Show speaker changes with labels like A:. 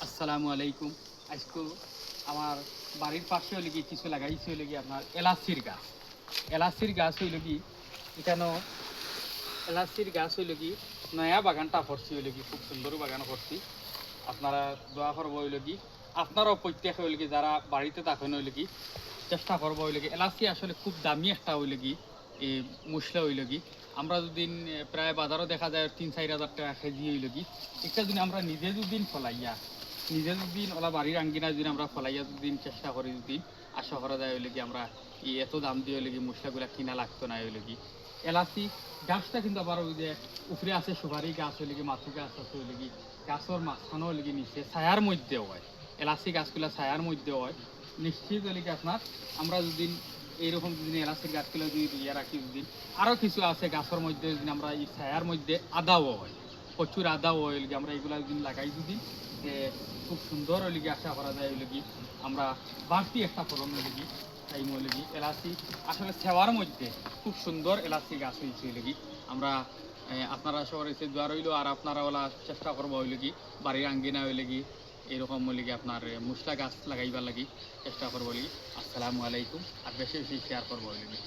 A: আসসালামু আলাইকুম। আজকে আমার বাড়ির পাশে হইলে কি কিছু লাগাইছে হইলে কি আপনার এলাচির গাছ। এলাচির গাছ হইল কি এখানেও এলাচির গাছ হইল কি নয়া বাগানটা করছি হইল কি খুব সুন্দর বাগান করছি। আপনারা দোয়া করবো হইল কি আপনারাও প্রত্যেক হইল কি যারা বাড়িতে থাকেন হইল কি চেষ্টা করবো হইল কি এলাচি আসলে খুব দামি একটা হইল কি এই মশলা হইল কি আমরা যদি প্রায় বাজারও দেখা যায় ৩-৪ হাজার টাকা কেজি হইল কি এটা যদি আমরা নিজে দুদিন ফলাইয়া নিজে যদি ওলা বাড়ির আঙ্গিনা যদি আমরা ফলাইয়া দুদিন চেষ্টা করি যদি আশা করা যায় হইলে কি আমরা এই এত দাম দিয়ে হইলে কি মশলাগুলা কিনা লাগতো না হইলে কি এলাচি গাছটা কিন্তু আবার ওই যে উপরে আছে সুপারি গাছ হইলে কি মাথু গাছ আছে হইলে কি গাছের মাঝখানে হইলে কি নিচে ছায়ার মধ্যেও হয় এলাচি গাছগুলা ছায়ার মধ্যেও হয় নিশ্চিত হইলে কি আপনার আমরা যদি এইরকম যদি এলাচির গাছগুলো যদি দিয়ে রাখি যদি আরও কিছু আছে গাছের মধ্যে যদি আমরা এই ছায়ার মধ্যে আদাও হয় প্রচুর আদাও হয় কি আমরা এগুলা যদি লাগাই যদি খুব সুন্দর হইলে কি আশা করা যায় হইলে কি আমরা বাড়তি একটা ফলন হইলে কি তাই হইলে কি এলাচি আসলে সেওয়ার মধ্যে খুব সুন্দর এলাচি গাছ হয়েছে হইলে কি আমরা আপনারা শহরে এসে দোয়া রইল আর আপনারা ওলা চেষ্টা করবো হইলে কি বাড়ির আঙ্গিনা হইলে কি এরকম হইলে কি আপনার মশলা গাছ লাগাইবার লাগি চেষ্টা করবো হইলে কি। আসসালামু আলাইকুম। আর বেশি বেশি শেয়ার করবো হইলে কি।